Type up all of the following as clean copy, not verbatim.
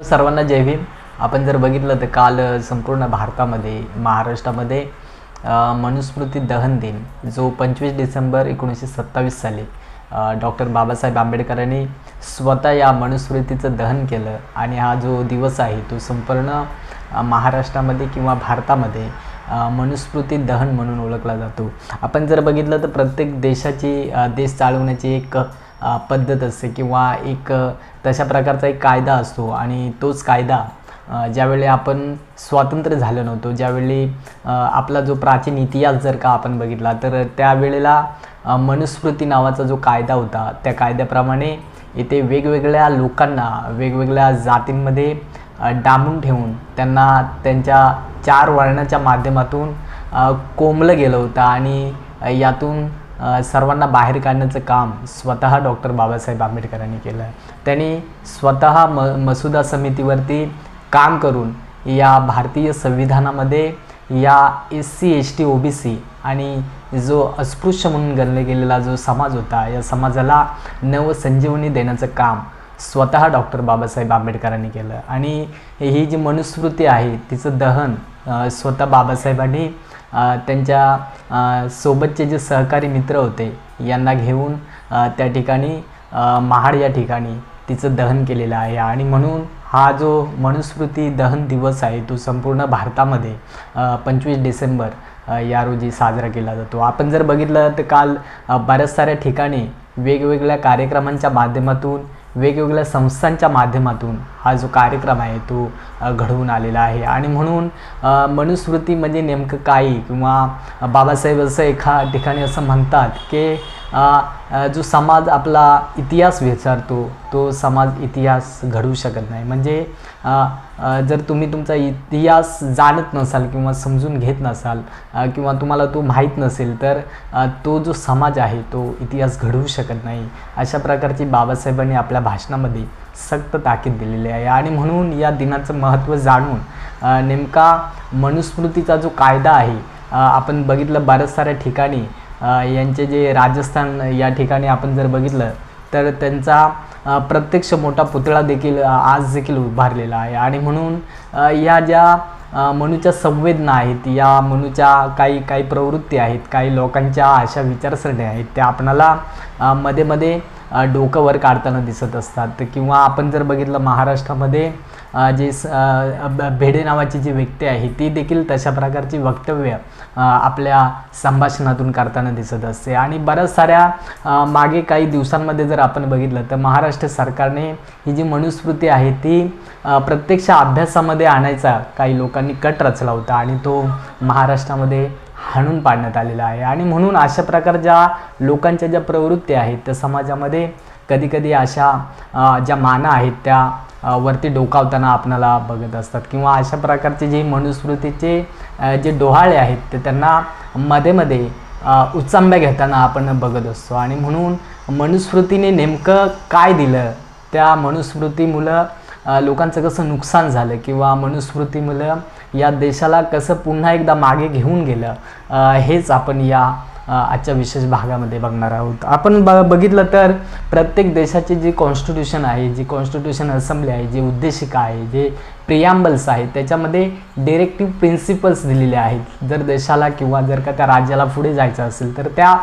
सर्वांना जय भीम. आपण जर बघितलं तर काल संपूर्ण भारतामध्ये महाराष्ट्रामध्ये मनुस्मृती दहन दिन जो 25 डिसेंबर 1927 साली डॉक्टर बाबासाहेब आंबेडकरांनी स्वतः या मनुस्मृतीचं दहन केलं आणि हा जो दिवस आहे तो संपूर्ण महाराष्ट्रामध्ये किंवा भारतामध्ये मनुस्मृती दहन म्हणून ओळखला जातो. आपण जर बघितलं तर प्रत्येक देशाची देश चालवण्याची एक पद्धत असते किंवा एक तशा प्रकारचा एक कायदा असतो आणि तोच कायदा ज्यावेळी आपण स्वातंत्र्य झालं नव्हतो, ज्यावेळी आपला जो प्राचीन इतिहास जर का आपण बघितला तर त्यावेळेला मनुस्मृती नावाचा जो कायदा होता त्या कायद्याप्रमाणे इथे वेगवेगळ्या लोकांना वेगवेगळ्या जातींमध्ये डांबून ठेवून त्यांना त्यांच्या 4 वर्णाच्या माध्यमातून कोंबलं गेलं होतं आणि यातून सर्वांना बाहेर काढण्याचं काम स्वतः डॉक्टर बाबासाहेब आंबेडकरांनी केलं. त्यांनी स्वतः मसुदा समितीवरती काम करून या भारतीय संविधानामध्ये या SC ST OBC आणि जो अस्पृश्य म्हणून गणले गेलेला जो समाज होता या समाजाला नवसंजीवनी देण्याचं काम स्वतः डॉक्टर बाबासाहेब आंबेडकरांनी केलं. आणि ही जी मनुस्मृती आहे तिचं दहन स्वतः बाबासाहेबांनी त्यांच्या सोबतचे जे सहकारी मित्र होते यांना घेऊन त्या ठिकाणी महाड या ठिकाणी तिचं दहन केलेलं आहे. आणि म्हणून हा जो मनुस्मृती दहन दिवस आहे तो संपूर्ण भारतामध्ये 25 डिसेंबर या रोजी साजरा केला जातो. आपण जर बघितलं तर काल बऱ्याच साऱ्या ठिकाणी वेगवेगळ्या कार्यक्रमांच्या माध्यमातून वेगवेगळ्या संस्थांच्या माध्यमातून हा जो कार्यक्रम आहे तो घडवून आलेला आहे. आणि म्हणून मनुस्मृती म्हणजे नेमकं काय किंवा बाबासाहेब असं एका ठिकाणी असं म्हणतात की जो समाज आपला इतिहास विचारतो तो समाज इतिहास घडवू शकत नाही. म्हणजे जर तुम्ही तुमचा इतिहास जाणत नसाल किंवा समजून घेत नसाल किंवा तुम्हाला तो माहीत नसेल तर तो जो समाज आहे तो इतिहास घडवू शकत नाही. अशा प्रकारची बाबासाहेबांनी आपल्या भाषणामध्ये सक्त ताकीद दिलेली आहे. आणि म्हणून या दिनाचं महत्त्व जाणून नेमका मनुस्मृतीचा जो कायदा आहे आपण बघितलं बऱ्याच साऱ्या ठिकाणी यांचे जे राजस्थान या ठिकाणी आपण जर बघितलं तर त्यांचा प्रत्यक्ष मोठा पुतळा देखील आज देखील उभारलेला आहे. आणि म्हणून या ज्या मनुच्या संवेदना आहेत या मनुच्या काही प्रवृत्ती आहेत काही लोकांच्या अशा विचारसरणी आहेत त्या आपणाला मध्ये मध्ये डोकं वर काढताना दिसत असतात. किंवा आपण जर बघितलं महाराष्ट्रामध्ये जे भेडे नावाची जी व्यक्ती आहे ती देखील तशा प्रकारची वक्तव्य आपल्या संभाषणातून करताना दिसत असते. आणि बऱ्याच साऱ्या मागे काही दिवसांमध्ये जर आपण बघितलं तर महाराष्ट्र सरकारने ही जी मनुस्मृती आहे ती प्रत्यक्ष अभ्यासामध्ये आणायचा काही लोकांनी कट रचला होता आणि तो महाराष्ट्रामध्ये हाणून पाडण्यात आलेला आहे. आणि म्हणून अशा प्रकारच्या लोकांच्या ज्या प्रवृत्ती आहेत त्या समाजामध्ये कधीकधी अशा ज्या माना आहेत त्या वरती डोकावताना आपणाला बघत असतात किंवा अशा प्रकारचे जे मनुस्मृतीचे जे डोहाळे आहेत ते त्यांना मध्ये मध्ये उचांब्या घेताना आपण बघत असतो. आणि म्हणून मनुस्मृतीने नेमकं काय दिलं त्या मनुस्मृतीमुळं लोकांचं कसं नुकसान झालं किंवा मनुस्मृतीमुळं या देशाला कसं पुन्हा एकदा मागे घेऊन गेलं हेच आपण या आजच्या विशेष भागामध्ये बघणार आहोत. आपण बघितलं तर प्रत्येक देशाची जी कॉन्स्टिट्यूशन आहे जी कॉन्स्टिट्यूशन असेंब्ली आहे जी उद्देशिका आहे जे प्रियांबल्स आहेत त्याच्यामध्ये डिरेक्टिव्ह प्रिन्सिपल्स दिलेले आहेत. जर देशाला किंवा जर का त्या राज्याला पुढे जायचं असेल तर त्या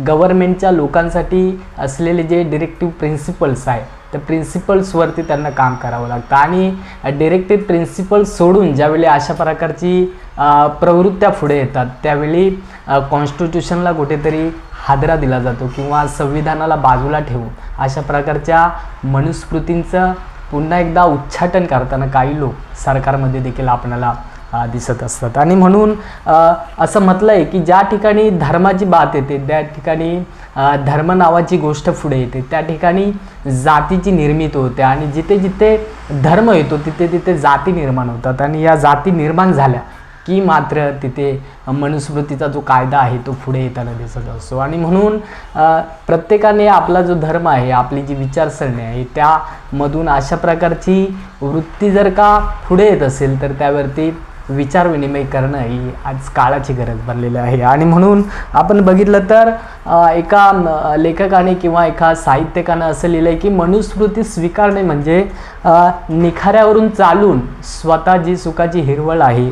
गव्हर्नमेंटच्या लोकांसाठी असलेले जे डिरेक्टिव्ह प्रिन्सिपल्स आहे त्या प्रिन्सिपल्सवरती त्यांना काम करावं लागतं. आणि डिरेक्टिव्ह प्रिन्सिपल्स सोडून ज्यावेळी अशा प्रकारची प्रवृत्त्या पुढे येतात त्यावेळी कॉन्स्टिट्यूशनला कुठेतरी हादरा दिला जातो किंवा संविधानाला बाजूला ठेवून अशा प्रकारच्या मनुस्मृतींचं पुन्हा एकदा उच्चाटन करताना काही लोक सरकारमध्ये देखील आपल्याला दिसत असतात. आणि म्हणून असं म्हटलं आहे की ज्या ठिकाणी धर्माची बात येते त्या ठिकाणी धर्म नावाची गोष्ट पुढे येते त्या ठिकाणी जातीची निर्मिती होते आणि जिथे जिथे धर्म येतो तिथे तिथे जाती निर्माण होतात. आणि या जाती निर्माण झाल्या की मात्र तिथे मनुस्मृतीचा जो कायदा आहे तो पुढे येताना दिसत असतो. आणि म्हणून प्रत्येकाने आपला जो धर्म आहे आपली जी विचारसरणी आहे त्यामधून अशा प्रकारची वृत्ती जर का पुढे येत असेल तर त्यावरती विचार विनिमय करणं ही आज काळाची गरज बनलेली आहे. आणि म्हणून आपण बघितलं तर एका लेखकाने किंवा एका साहित्यकानं असं लिहिलं आहे की मनुस्मृती स्वीकारणे म्हणजे निखाऱ्यावरून चालून स्वतः जी सुखाची हिरवळ आहे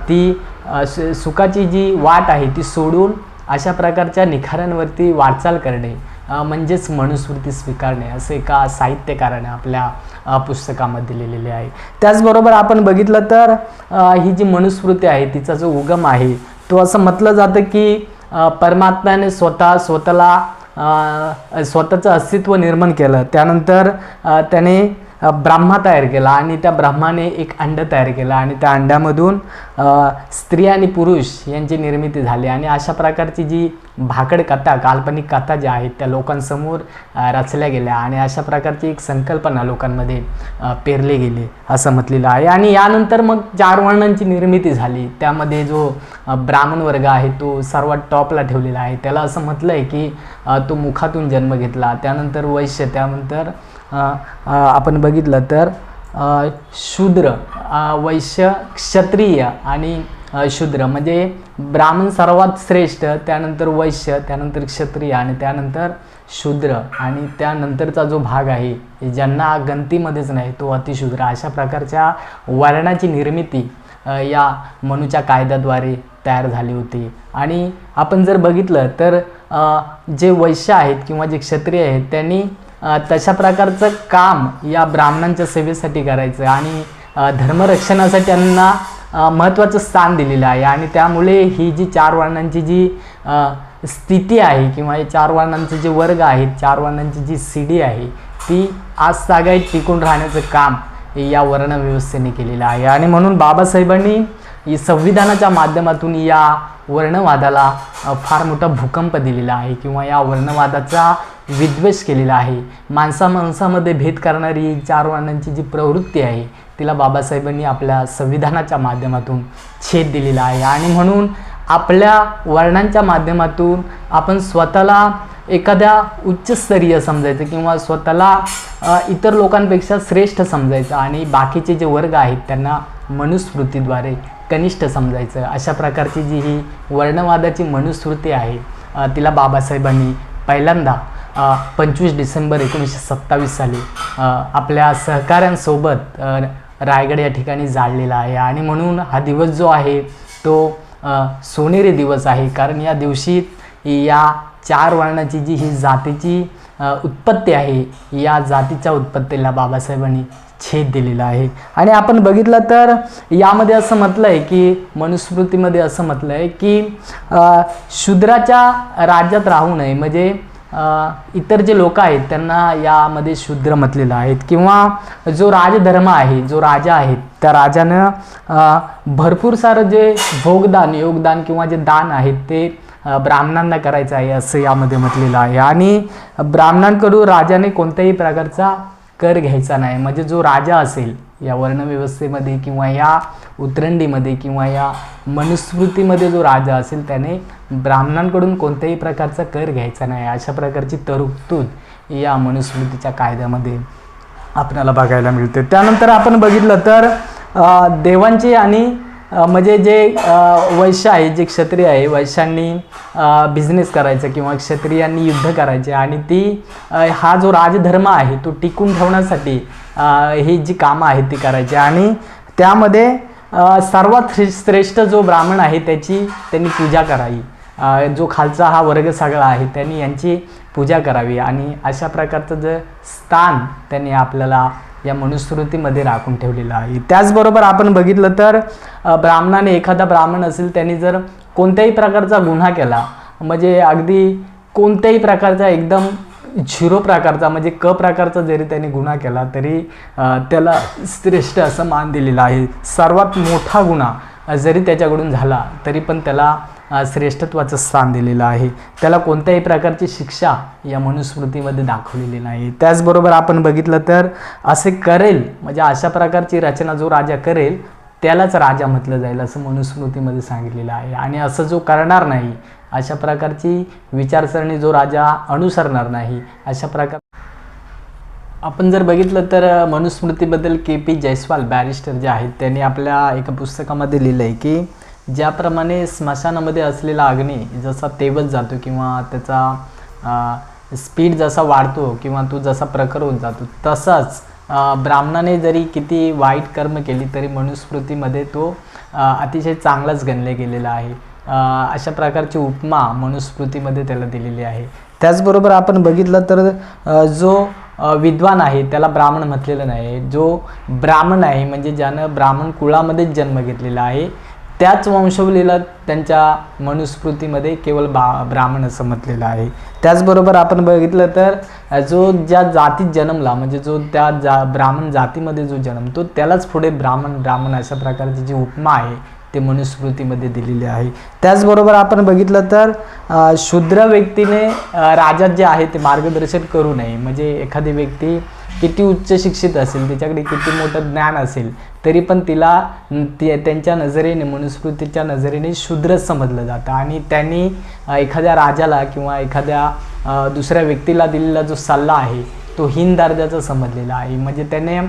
ती सुखाची जी वाट आहे ती सोडून अशा प्रकारच्या निखाऱ्यांवरती वाटचाल करणे म्हणजेच मनुस्मृती स्वीकारणे, असं एका साहित्यकाराने आपल्या पुस्तकामध्ये लिहिलेले आहे. त्याचबरोबर आपण बघितलं तर ही जी मनुस्मृती आहे तिचा जो उगम आहे तो असं म्हटलं जातं की परमात्म्याने स्वतःला स्वतःचं अस्तित्व निर्माण केलं. त्यानंतर त्याने ब्रह्मा तयार केला आणि त्या ब्रह्माने एक अंड तयार केलं आणि त्या अंड्यामधून स्त्री आणि पुरुष यांची निर्मिती झाली. आणि अशा प्रकारची जी भाकड कथा, काल्पनिक कथा ज्या आहेत त्या लोकांसमोर रचल्या गेल्या आणि अशा प्रकारची एक संकल्पना लोकांमध्ये पेरली गेली असं म्हटलेलं आहे. आणि यानंतर मग 4 वर्णांची निर्मिती झाली. त्यामध्ये जो ब्राह्मण वर्ग आहे तो सर्वात टॉपला ठेवलेला आहे. त्याला असं म्हटलं आहे की तो मुखातून जन्म घेतला. त्यानंतर वैश्य, त्यानंतर आपण बघितलं तर शूद्र, वैश्य, क्षत्रिय आणि शूद्र, म्हणजे ब्राह्मण सर्वात श्रेष्ठ, त्यानंतर वैश्य, त्यानंतर क्षत्रिय आणि त्यानंतर शूद्र आणि त्यानंतरचा जो भाग आहे ज्यांना गणतीमध्येच नाही तो अतिशूद्र. अशा प्रकारच्या वर्णाची निर्मिती या मनूच्या कायद्याद्वारे तयार झाली होती. आणि आपण जर बघितलं तर जे वैश्य आहेत किंवा जे क्षत्रिय आहेत त्यांनी तशा प्रकारचं काम या ब्राह्मणांच्या सेवेसाठी करायचं आणि धर्मरक्षणासाठी त्यांना महत्त्वाचं स्थान दिलेलं आहे. आणि त्यामुळे ही जी 4 वर्णांची जी स्थिती आहे किंवा हे 4 वर्णांचे जे वर्ग आहेत, 4 वर्णांची जी सीडी आहे ती आज तागायत टिकून राहण्याचं काम या वर्णव्यवस्थेने केलेलं आहे. आणि म्हणून बाबासाहेबांनी संविधानाच्या माध्यमातून या वर्णवादाला फार मोठा भूकंप दिलेला आहे किंवा या वर्णवादाचा विद्वेष केलेला आहे. माणसामध्ये भेद करणारी 4 वर्णांची जी प्रवृत्ती आहे तिला बाबासाहेबांनी आपल्या संविधानाच्या माध्यमातून छेद दिलेला आहे. आणि म्हणून आपल्या वर्णांच्या माध्यमातून आपण स्वतःला एखाद्या उच्चस्तरीय समजायचं किंवा स्वतःला इतर लोकांपेक्षा श्रेष्ठ समजायचं आणि बाकीचे जे वर्ग आहेत त्यांना मनुस्मृतीद्वारे कनिष्ठ समजायचं. अशा प्रकारची जी ही वर्णवादाची मनुस्मृती आहे तिला बाबासाहेबांनी पहिल्यांदा 25 डिसेंबर 1927 साली आपल्या सहकाऱ्यांसोबत रायगड या ठिकाणी जाळलेला आहे. आणि म्हणून हा दिवस जो आहे तो सोनेरी दिवस आहे, कारण या दिवशी या 4 वर्णाची जी ही जातीची उत्पत्ती आहे या जातीच्या उत्पत्तीला बाबासाहेबांनी छेद दिलेला आहे. आणि आपण बघितलं तर यामध्ये असं म्हटलं आहे की मनुस्मृतीमध्ये असं म्हटलं आहे की शूद्राच्या राज्यात राहू नये, म्हणजे इतर जे लोक आहेत त्यांना यामध्ये शूद्र म्हटलेलं आहे. किंवा जो राजधर्म आहे, जो राजा आहे त्या राजानं भरपूर सारं जे भोगदान, योगदान किंवा जे दान आहेत ते ब्राह्मणांना करायचं आहे असं यामध्ये म्हटलेलं आहे. आणि ब्राह्मणांकडून राजाने कोणत्याही प्रकारचा कर घ्यायचा नाही, म्हणजे जो राजा असेल या वर्णव्यवस्थेमध्ये किंवा या उतरंडीमध्ये किंवा या मनुस्मृतीमध्ये जो राजा असेल त्याने ब्राह्मणांकडून कोणत्याही प्रकारचा कर घ्यायचा नाही. अशा प्रकारची तरतूद या मनुस्मृतीच्या कायद्यामध्ये आपल्याला बघायला मिळते. त्यानंतर आपण बघितलं तर देवांची आणि म्हणजे जे वैश्य आहे, जे क्षत्रिय आहे, वैश्यांनी बिझनेस करायचा किंवा क्षत्रियांनी युद्ध करायचे आणि ती हा जो राजधर्म आहे तो टिकून ठेवण्यासाठी ही जी कामं आहेत ती करायची. आणि त्यामध्ये सर्वात श्रेष्ठ जो ब्राह्मण आहे त्यांनी पूजा करावी, जो खालचा हा वर्ग सगळा आहे त्यांनी यांची पूजा करावी. आणि अशा प्रकारचं जे स्थान त्यांनी आपल्याला या मनुस्मृतीमध्ये राखून ठेवलेलं आहे. त्याचबरोबर आपण बघितलं तर ब्राह्मणाने, एखादा ब्राह्मण असेल त्यांनी जर कोणत्याही प्रकारचा गुन्हा केला, म्हणजे अगदी कोणत्याही प्रकारचा एकदम 0 प्रकारचा म्हणजे क प्रकारचा जरी त्यांनी गुन्हा केला तरी त्याला श्रेष्ठ असं मान दिलेलं आहे. सर्वात मोठा गुन्हा जरी त्याच्याकडून झाला तरी पण त्याला श्रेष्ठत्वाचं स्थान दिलेलं आहे. त्याला कोणत्याही प्रकारची शिक्षा या मनुस्मृतीमध्ये दाखवलेली नाही. त्याचबरोबर आपण बघितलं तर असे करेल, म्हणजे अशा प्रकारची रचना जो राजा करेल त्यालाच राजा म्हटलं जाईल असं मनुस्मृतीमध्ये सांगितलेलं आहे. आणि असं जो करणार नाही, अशा प्रकारची विचारसरणी जो राजा अनुसरणार नाही, अशा प्रकार आपण जर बघितलं तर मनुस्मृतीबद्दल के.पी. जयस्वाल बॅरिस्टर जे आहेत त्यांनी आपल्या एका पुस्तकामध्ये लिहिलं आहे की ज्याप्रमाणे स्मशानामध्ये असलेला अग्नी जसा तेवत जातो किंवा त्याचा स्पीड जसा वाढतो किंवा तो जसा प्रखर होत जातो, तसाच ब्राह्मणाने जरी किती वाईट कर्म केली तरी मनुस्मृतीमध्ये तो अतिशय चांगलाच गणला गेलेला आहे. अशा प्रकारची उपमा मनुस्मृतीमध्ये त्याला दिलेली आहे. त्याचबरोबर आपण बघितलं तर जो विद्वान आहे त्याला ब्राह्मण म्हटलेलं नाही. जो ब्राह्मण आहे म्हणजे ज्यानं ब्राह्मण कुळामध्येच जन्म घेतलेला आहे त्याच वंशावलीला त्यांच्या मनुस्मृतीमध्ये केवळ ब्राह्मण असं म्हटलेलं आहे. त्याचबरोबर आपण बघितलं तर जो ज्या जातीत जन्मला म्हणजे जो त्या ब्राह्मण जातीमध्ये जो जन्मतो त्यालाच पुढे ब्राह्मण अशा प्रकारची जी उपमा आहे ते मनुस्मृतीमध्ये दिलेली आहे. त्याचबरोबर आपण बघितलं तर शूद्र व्यक्तीने राजात जे आहे ते मार्गदर्शन करू नये. म्हणजे एखादी व्यक्ती किती उच्च शिक्षित असेल, तिच्याकडे किती मोठं ज्ञान असेल तरी पण तिला त्यांच्या नजरेने मनुस्मृतीच्या नजरेने शूद्रच समजलं जातं आणि त्यांनी एखाद्या राजाला किंवा एखाद्या दुसऱ्या व्यक्तीला दिलेला जो सल्ला आहे तो हीन दर्जाचा समजलेला आहे. म्हणजे त्याने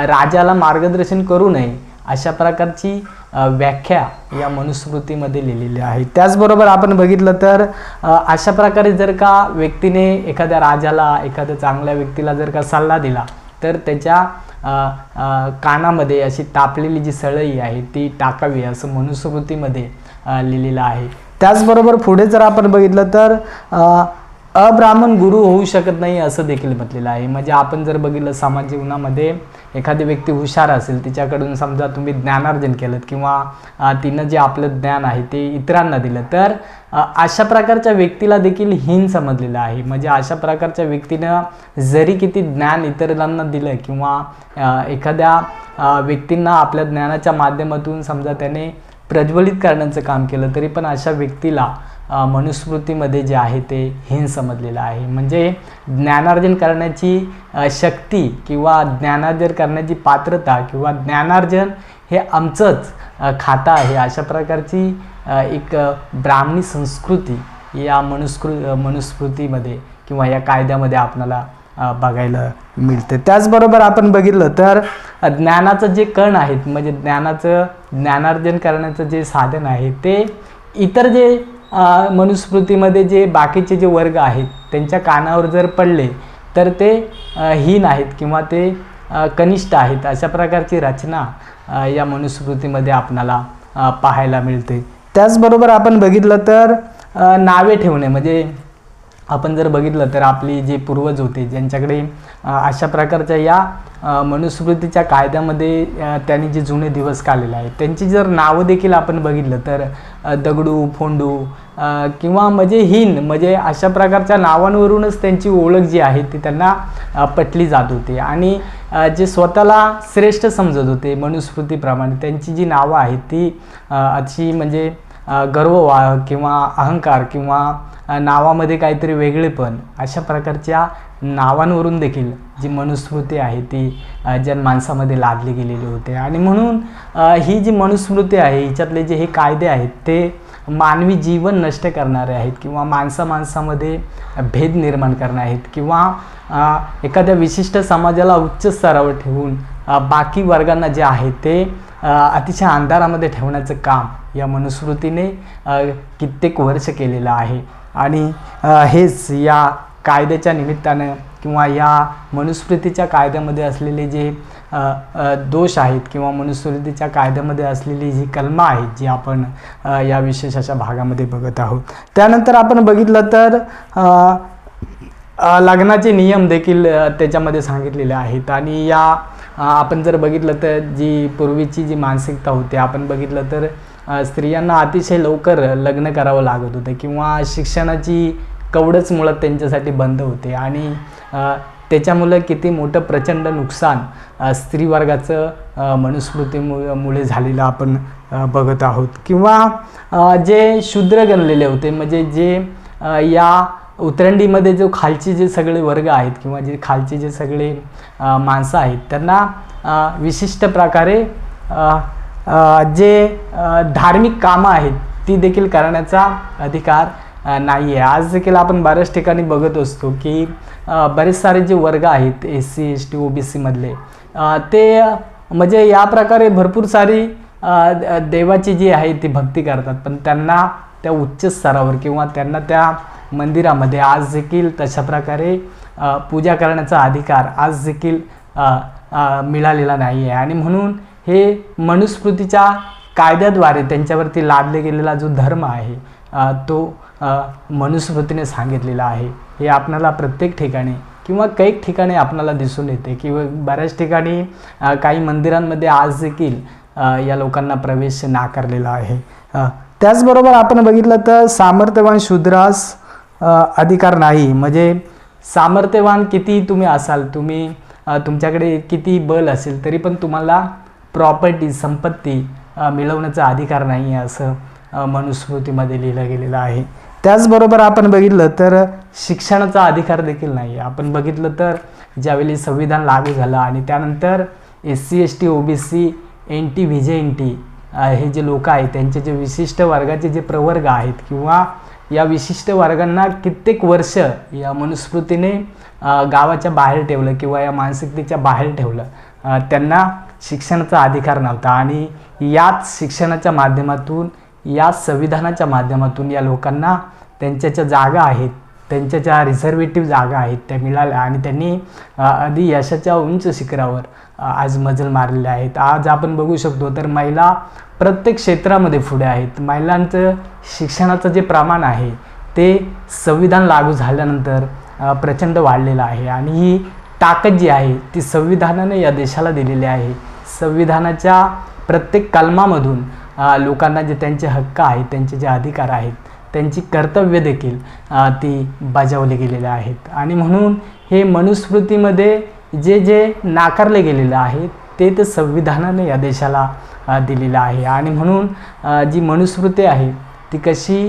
राजाला मार्गदर्शन करू नये अशा प्रकारची व्याख्या या मनुस्मृतीमध्ये लिहिलेली आहे. त्याचबरोबर आपण बघितलं तर अशा प्रकारे जर का व्यक्तीने एखाद्या राजाला, एखाद्या चांगल्या व्यक्तीला जर का सल्ला दिला तर त्याच्या कानामध्ये अशी तापलेली जी सळई आहे ती टाकावी असं मनुस्मृतीमध्ये लिहिलेलं आहे. त्याचबरोबर पुढे जर आपण बघितलं तर अब्राह्मण गुरु होऊ शकत नाही असं देखील म्हटलेलं आहे. म्हणजे आपण जर बघितलं समाज जीवनामध्ये एखादी व्यक्ती हुशार असेल, तिच्याकडून समजा तुम्ही ज्ञानार्जन केलं किंवा तिनं जे आपलं ज्ञान आहे ते इतरांना दिलं तर अशा प्रकारच्या व्यक्तीला देखील हीन समजलेलं आहे. म्हणजे अशा प्रकारच्या व्यक्तीनं जरी किती ज्ञान इतरांना दिलं किंवा एखाद्या व्यक्तींना आपल्या ज्ञानाच्या माध्यमातून समजा त्याने प्रज्वलित करण्याचं काम केलं तरी पण अशा व्यक्तीला मनुस्मृतीमध्ये जे आहे ते हीन समजलेलं आहे. म्हणजे ज्ञानार्जन करण्याची शक्ती किंवा ज्ञानार्जन करण्याची पात्रता किंवा ज्ञानार्जन हे आमचंच खातं आहे अशा प्रकारची एक ब्राह्मणी संस्कृती या मनुस्मृतीमध्ये किंवा या कायद्यामध्ये आपल्याला बघायला मिळते. त्याचबरोबर आपण बघितलं तर ज्ञानाचं जे कण आहेत म्हणजे ज्ञानार्जन करण्याचं जे साधन आहे ते इतर जे मनुस्मृतीमध्ये जे बाकीचे जे वर्ग आहेत त्यांच्या कानावर जर पडले तर ते हीन आहेत किंवा ते कनिष्ठ आहेत अशा प्रकारची रचना या मनुस्मृतीमध्ये आपणाला पाहायला मिळते. त्याचबरोबर आपण बघितलं तर नावे ठेवणे म्हणजे आपण जर बघितलं तर आपली जे पूर्वज होते ज्यांच्याकडे अशा प्रकारच्या या मनुस्मृतीच्या कायद्यामध्ये त्यांनी जे जुने दिवस काढलेले आहेत त्यांची जर नावं देखील आपण बघितलं तर दगडू, फोंडू किंवा म्हणजे हीन म्हणजे अशा प्रकारच्या नावांवरूनच त्यांची ओळख जी आहे ती त्यांना पटली जात होती. आणि जे स्वतःला श्रेष्ठ समजत होते मनुस्मृतीप्रमाणे त्यांची जी नावं आहेत ती अशी म्हणजे गर्व किंवा अहंकार किंवा नावामध्ये काहीतरी वेगळेपण अशा प्रकारच्या नावांवरून देखील जी मनुस्मृती आहे ती जनमानसामध्ये लादली गेलेली होते. आणि म्हणून ही जी मनुस्मृती आहे हिच्यातले जे हे कायदे आहेत ते मानवी जीवन नष्ट करणारे आहेत किंवा माणसामध्ये भेद निर्माण करणारे आहेत किंवा एखाद्या विशिष्ट समाजाला उच्च स्तरावर ठेवून बाकी वर्गांना जे आहे ते अतिशय अंधारामध्ये ठेवण्याचं काम या मनुस्मृतीने कित्येक वर्ष केलेलं आहे. आणि हेच या कायद्याच्या निमित्तानं किंवा या मनुस्मृतीच्या कायद्यामध्ये असलेले जे दोष आहेत किंवा मनुस्मृतीच्या कायद्यामध्ये असलेली जी कलमं आहेत जी आपण या विशेष अशा भागामध्ये बघत आहोत. त्यानंतर आपण बघितलं तर लग्नाचे नियम देखील त्याच्यामध्ये सांगितलेले आहेत. आणि या आपण जर बघितलं तर जी पूर्वीची जी मानसिकता होती आपण बघितलं तर स्त्रियांना अतिशय लवकर लग्न करावं लागत होतं किंवा शिक्षणाची कवडच मुळात त्यांच्यासाठी बंद होते आणि त्याच्यामुळे किती मोठं प्रचंड नुकसान स्त्रीवर्गाचं मनुस्मृतीमुळे झालेलं आपण बघत आहोत. किंवा जे शूद्र गणलेले होते म्हणजे जे या उतरंडीमध्ये जो खालचे जे सगळे वर्ग आहेत किंवा जे खालचे जे सगळे माणसं आहेत त्यांना विशिष्ट प्रकारे जे धार्मिक कामं आहेत ती देखील करण्याचा अधिकार नाही आहे. आज देखील आपण बऱ्याच ठिकाणी बघत असतो की बरेच सारे जे वर्ग आहेत SC ST OBC मधले ते म्हणजे या प्रकारे भरपूर सारी देवाची जी आहे ती भक्ती करतात, पण त्यांना त्या उच्च स्तरावर किंवा त्यांना त्या मंदिरामध्ये आज देखील तशा प्रकारे पूजा करण्याचा अधिकार आज देखील मिळालेला नाही आहे. आणि म्हणून हे मनुस्मृतीच्या कायद्याद्वारे त्यांच्यावरती लादले गेलेला जो धर्म आहे तो मनुस्मृतीने सांगितलेला आहे. हे आपल्याला प्रत्येक ठिकाणी किंवा काही ठिकाणी आपल्याला दिसून येते किंवा बऱ्याच ठिकाणी काही मंदिरांमध्ये आज देखील या लोकांना प्रवेश नाकारलेला आहे. त्याचबरोबर आपण बघितलं तर सामर्थ्यवान शूद्रास अधिकार नाही. म्हणजे सामर्थ्यवान किती तुम्ही असाल, तुम्ही तुमच्याकडे किती बल असेल, तरी पण तुम्हाला प्रॉपर्टी संपत्ती मिळवण्याचा अधिकार नाही आहे असं मनुस्मृतीमध्ये लिहिलं गेलेलं आहे. त्याचबरोबर आपण बघितलं तर शिक्षणाचा अधिकार देखील नाही आहे. आपण बघितलं तर ज्यावेळी संविधान लागू झालं आणि त्यानंतर SC ST OBC NT VJNT हे जे लोक आहेत त्यांचे जे विशिष्ट वर्गाचे जे प्रवर्ग आहेत किंवा या विशिष्ट वर्गांना कित्येक वर्ष या मनुस्मृतीने गावाच्या बाहेर ठेवलं किंवा या मानसिकतेच्या बाहेर ठेवलं. त्यांना शिक्षणाचा अधिकार नव्हता आणि याच शिक्षणाच्या माध्यमातून, या संविधानाच्या माध्यमातून या लोकांना त्यांच्या ज्या जागा आहेत, त्यांच्या ज्या रिझर्वेटिव्ह जागा आहेत त्या मिळाल्या आणि त्यांनी आधी यशाच्या उंच शिखरावर आज मजल मारलेले आहेत. आज आपण बघू शकतो तर महिला प्रत्येक क्षेत्रामध्ये पुढे आहेत. महिलांचं शिक्षणाचं जे प्रमाण आहे ते संविधान लागू झाल्यानंतर प्रचंड वाढलेलं आहे आणि ही ताकद जी आहे ती संविधानाने या देशाला दिलेली आहे. संविधानाच्या प्रत्येक कलमामधून लोकांना जे त्यांचे हक्क आहेत, त्यांचे जे अधिकार आहेत, त्यांची कर्तव्य देखील ती बजावली गेलेली आहेत. आणि म्हणून हे मनुस्मृतीमध्ये जे जे नाकारले गेलेलं आहे ते संविधानाने या देशाला दिलेलं आहे. आणि म्हणून जी मनुस्मृती आहे ती कशी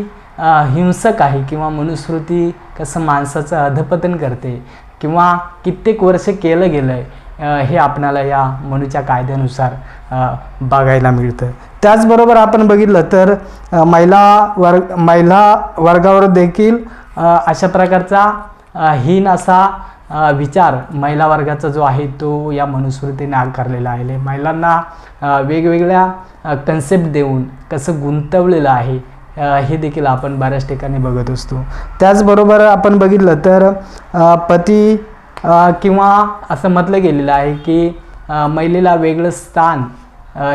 हिंसक आहे किंवा मनुस्मृती कसं माणसाचं अधपतन करते किंवा कित्येक वर्ष केलं गेलं आहे हे आपणाला या मनुच्या कायद्यानुसार बघायला मिळतं. त्याचबरोबर आपण बघितलं तर महिला वर्गावर देखील अशा प्रकारचा हीन असा विचार महिला वर्गाचा जो आहे तो या मनुस्मृतीने आकारलेला आहे. महिलांना वेगवेगळ्या कन्सेप्ट देऊन कसं गुंतवलेलं आहे हे देखील आपण बऱ्याच ठिकाणी बघत असतो. त्याचबरोबर आपण बघितलं तर पती किंवा असं म्हटलं गेलेलं आहे की महिलेला वेगळं स्थान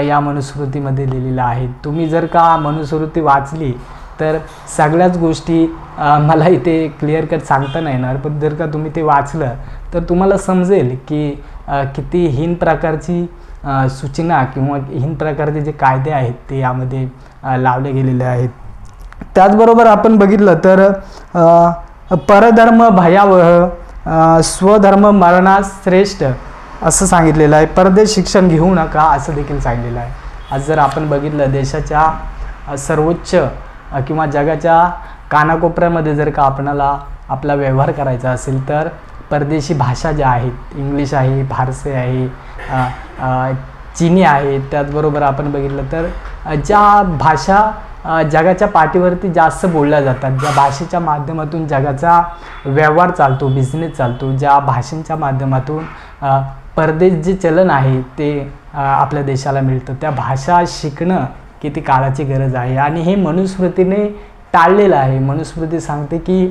या मनुस्मृतीमध्ये लिहिलेलं आहे. तुम्ही जर का मनुस्मृती वाचली तर सगळ्याच गोष्टी मला इथे क्लिअर कट सांगता नाही येणार, पण जर का तुम्ही ते वाचलं तर तुम्हाला समजेल की किती हीन प्रकारची सूचना किंवा हीन प्रकारचे जे कायदे आहेत ते यामध्ये लावले गेलेले आहेत. त्याचबरोबर आपण बघितलं तर परधर्म भयावह, स्वधर्म मरणास श्रेष्ठ असं सांगितलेलं आहे. परदेश शिक्षण घेऊ नका असं देखील सांगितलेलं आहे. आज जर आपण बघितलं देशाच्या सर्वोच्च किंवा जगाच्या कानाकोपऱ्यामध्ये जर का आपणाला आपला व्यवहार करायचा असेल तर परदेशी भाषा ज्या आहेत, इंग्लिश आहे, फारसी आहे, चीनी आहे. त्याचबरोबर आपण बघितलं तर ज्या भाषा जगाच्या पाठीवरती जास्त बोलल्या जातात, ज्या भाषेच्या माध्यमातून जगाचा व्यवहार चालतो, बिझनेस चालतो, ज्या भाषेच्या माध्यमातून परदेश जे चलन आहे ते आपल्या देशाला मिळतं, त्या भाषा शिकणं किती काळाची गरज आहे. आणि हे मनुस्मृतीने टाळलेलं आहे. मनुस्मृती सांगते की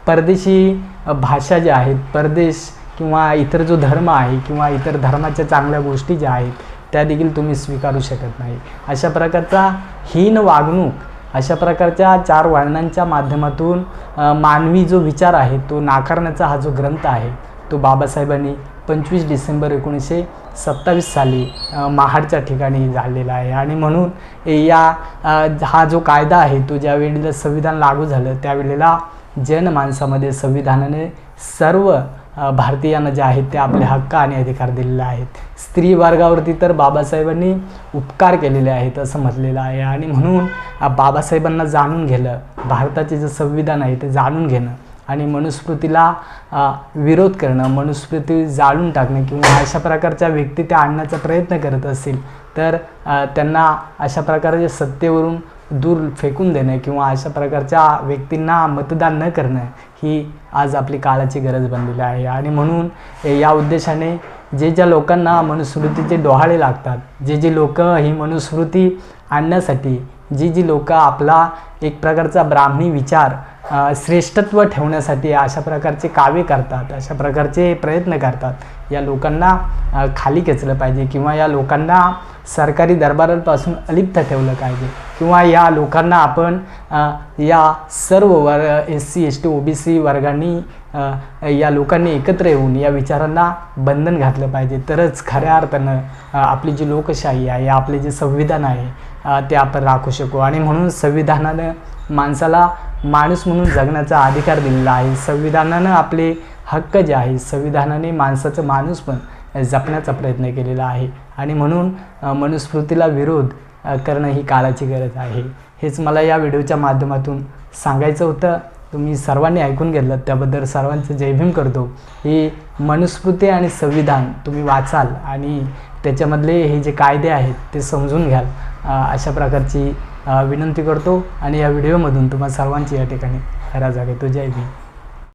परदेशी भाषा ज्या आहेत, परदेश किंवा इतर जो धर्म आहे किंवा इतर धर्माच्या चांगल्या गोष्टी ज्या आहेत त्या देखील तुम्ही स्वीकारू शकत नाही. अशा प्रकारचा हीन वागणूक, अशा प्रकारच्या चार वर्णांच्या माध्यमातून मानवी जो विचार आहे तो नाकारण्याचा हा जो ग्रंथ आहे तो बाबासाहेबांनी 25 डिसेंबर 1927 साली महाडच्या ठिकाणी झालेला आहे. आणि म्हणून हा जो कायदा आहे तो ज्या वेळेला संविधान लागू झालं त्यावेळेला जनमानसामध्ये संविधानाने सर्व भारतीयांना जे आहेत ते आपले हक्क आणि अधिकार दिलेले आहेत. स्त्री वर्गावरती तर बाबासाहेबांनी उपकार केलेले आहेत असं म्हटलेलं आहे. आणि म्हणून बाबासाहेबांना जाणून घेणं, भारताचे जे संविधान आहे ते जाणून घेणं आणि मनुस्मृतीला विरोध करणं, मनुस्मृती जाळून टाकणे किंवा अशा प्रकारच्या व्यक्ती त्या आणण्याचा प्रयत्न करत असतील तर त्यांना अशा प्रकारचे सत्तेवरून दूर फेकून देणं किंवा अशा प्रकारच्या व्यक्तींना मतदान न करणं ही आज आपली काळाची गरज बनलेली आहे. आणि म्हणून या उद्देशाने ज्या लोकांना मनुस्मृतीचे डोहाळे लागतात, जे लोक ही मनुस्मृती आणण्यासाठी जी लोक आपला एक प्रकारचा ब्राह्मणी विचार श्रेष्ठत्व ठेवण्यासाठी अशा प्रकारचे कावे करतात, अशा प्रकारचे प्रयत्न करतात, या लोकांना खाली खेचलं पाहिजे किंवा या लोकांना सरकारी दरबारांपासून अलिप्त ठेवलं पाहिजे किंवा या लोकांना आपण या सर्व SC ST OBC वर्गांनी या लोकांनी एकत्र येऊन या विचारांना बंधन घातलं पाहिजे. तरच खऱ्या अर्थानं आपली जी लोकशाही आहे, आपले जे संविधान आहे ते आपण राखू शकू. आणि म्हणून संविधानानं माणसाला माणूस म्हणून जगण्याचा अधिकार दिलेला आहे. संविधानानं आपले हक्क जे आहे, संविधानाने माणसाचं माणूस पण जपण्याचा प्रयत्न केलेला आहे. आणि म्हणून मनुस्मृतीला विरोध करणं ही काळाची गरज आहे. हेच मला या व्हिडिओच्या माध्यमातून सांगायचं होतं. तुम्ही सर्वांनी ऐकून घेतलं त्याबद्दल सर्वांचं जय भीम करतो. ही मनुस्मृती आणि संविधान तुम्ही वाचाल आणि त्याच्यामधले हे जे कायदे आहेत ते समजून घ्याल अशा प्रकारची विनंती करतो. आणि या व्हिडिओमधून तुम्हा सर्वांची या ठिकाणी रजा घेतो. जय भीम.